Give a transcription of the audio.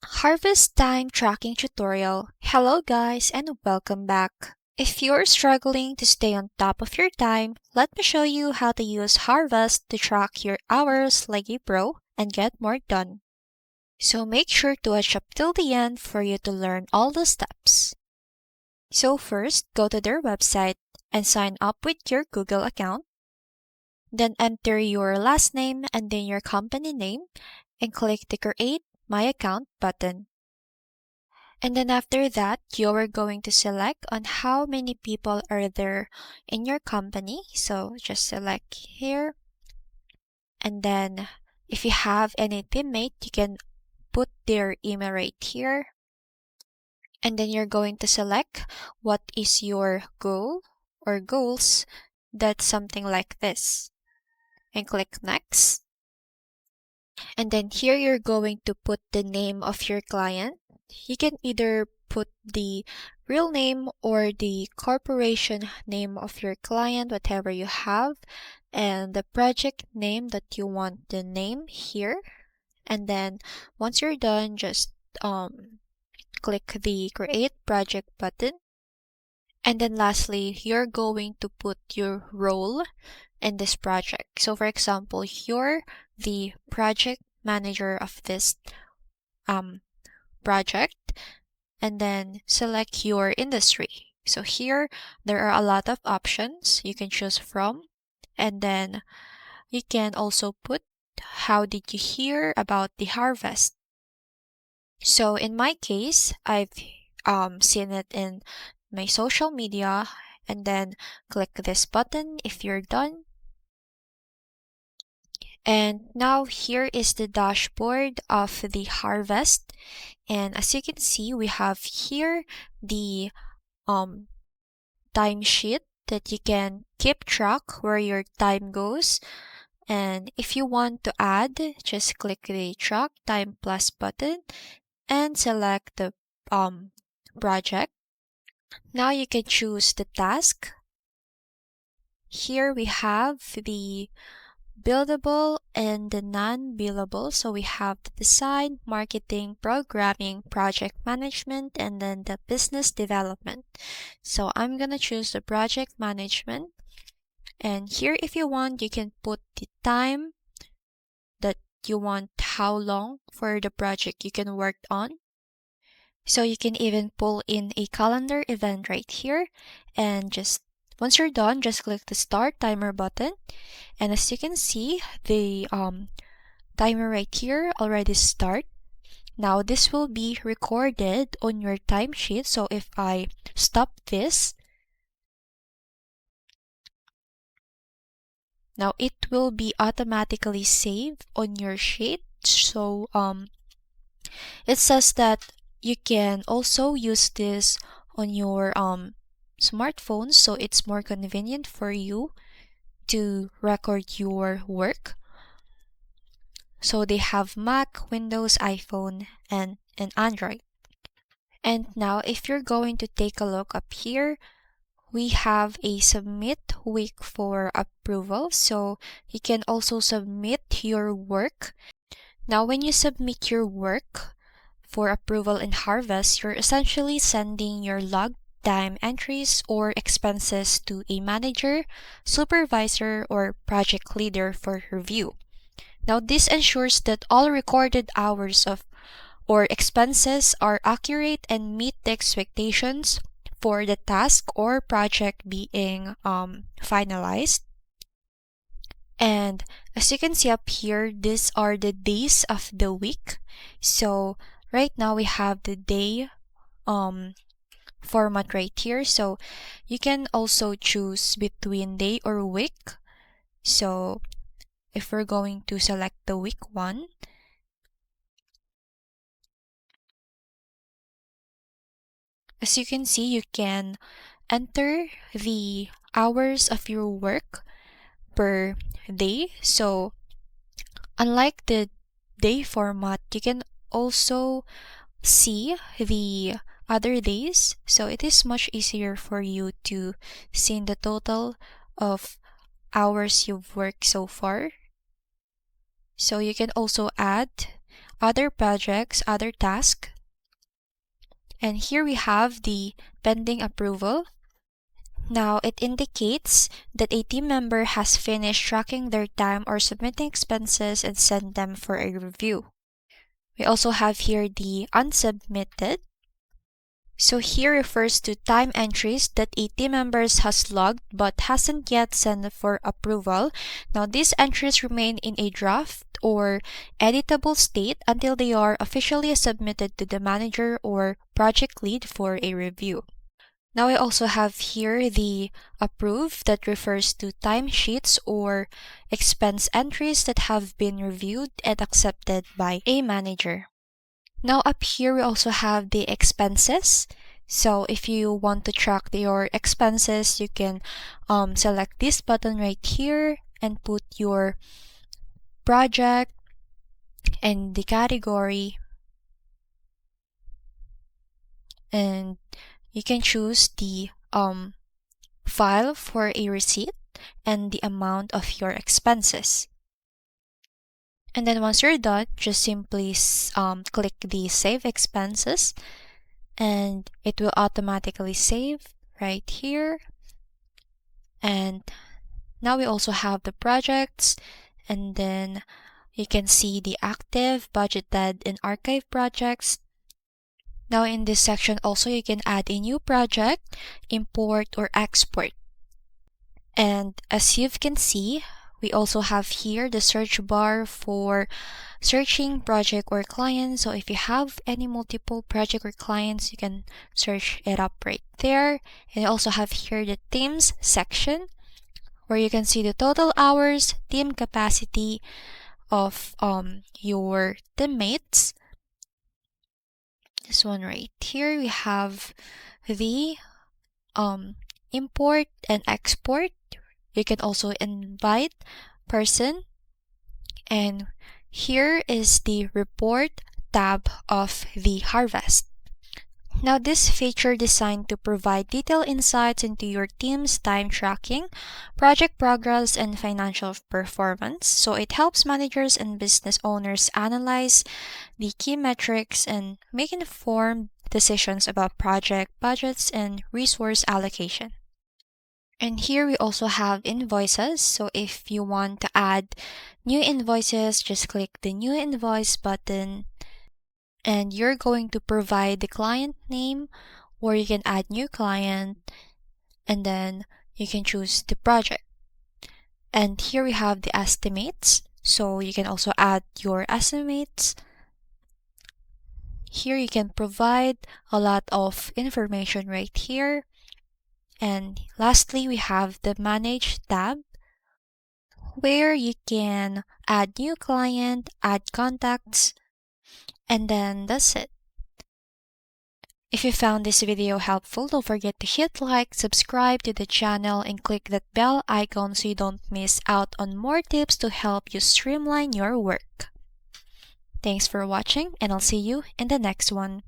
Harvest time tracking tutorial. Hello guys and welcome back. If you're struggling to stay on top of your time, let me show you how to use Harvest to track your hours like a pro and get more done. So make sure to watch up till the end for you to learn all the steps. So first, go to their website and sign up with your Google account. Then enter your last name and then your company name and click the Create My Account button. And then after that, you're going to select on how many people are there in your company. So just select here. And then if you have any teammate, you can put their email right here. And then you're going to select what is your goal or goals. That's something like this. And click next. And then here you're going to put the name of your client. You can either put the real name or the corporation name of your client, whatever you have, and the project name that you want the name here. And then once you're done, just click the Create Project button. And then lastly, you're going to put your role in this project. So for example, you're the project manager of this project, and then select your industry. So here, there are a lot of options you can choose from, and then you can also put how did you hear about the harvest. So in my case, I've seen it in my social media, and then click this button if you're done. And now here is the dashboard of the harvest. And as you can see, we have here the um, timesheet that you can keep track where your time goes. And if you want to add, just click the track time plus button and select the project. Now you can choose the task. Here we have the billable and the non-billable. So we have the design, marketing, programming, project management, and then the business development. So I'm gonna choose the project management. And here, if you want, you can put the time that you want, how long for the project you can work on. So you can even pull in a calendar event right here, and just once you're done, just click the start timer button. And as you can see, the timer right here already start. Now this will be recorded on your timesheet. So if I stop this, now it will be automatically saved on your sheet. So it says that you can also use this on your smartphone, so it's more convenient for you to record your work. So they have Mac, Windows, iPhone, and an Android. And now if you're going to take a look up here, we have a submit week for approval. So you can also submit your work. Now when you submit your work for approval in Harvest, you're essentially sending your log time entries or expenses to a manager, supervisor, or project leader for review. Now this ensures that all recorded hours of or expenses are accurate and meet the expectations for the task or project being finalized. And as you can see up here, these are the days of the week. So right now we have the day format right here. So you can also choose between day or week. So if we're going to select the week one, as you can see, you can enter the hours of your work per day. So unlike the day format, you can also see the other days. So it is much easier for you to see the total of hours you've worked so far. So you can also add other projects, other tasks. And here we have the pending approval. Now it indicates that a team member has finished tracking their time or submitting expenses and sent them for a review. We also have here the unsubmitted. So here refers to time entries that a team member has logged but hasn't yet sent for approval. Now these entries remain in a draft or editable state until they are officially submitted to the manager or project lead for a review. Now I also have here the approve that refers to timesheets or expense entries that have been reviewed and accepted by a manager. Now up here we also have the expenses. So if you want to track your expenses, you can select this button right here and put your project and the category, and you can choose the file for a receipt and the amount of your expenses. And then once you're done, just simply click the Save Expenses, and it will automatically save right here. And now we also have the projects, and then you can see the active, budgeted, and archive projects. Now in this section also you can add a new project, import or export. And as you can see, we also have here the search bar for searching project or client. So if you have any multiple project or clients, you can search it up right there. And you also have here the teams section where you can see the total hours, team capacity of your teammates. This one right here, we have the import and export. You can also invite person, and here is the report tab of the harvest. Now this feature designed to provide detailed insights into your team's time tracking, project progress, and financial performance. So it helps managers and business owners analyze the key metrics and make informed decisions about project budgets and resource allocation. And here we also have invoices. So if you want to add new invoices, just click the new invoice button, and you're going to provide the client name, or you can add new client, and then you can choose the project. And here we have the estimates. So you can also add your estimates. Here you can provide a lot of information right here. And lastly, we have the Manage tab, where you can add new client, add contacts, and then that's it. If you found this video helpful, don't forget to hit like, subscribe to the channel, and click that bell icon so you don't miss out on more tips to help you streamline your work. Thanks for watching, and I'll see you in the next one.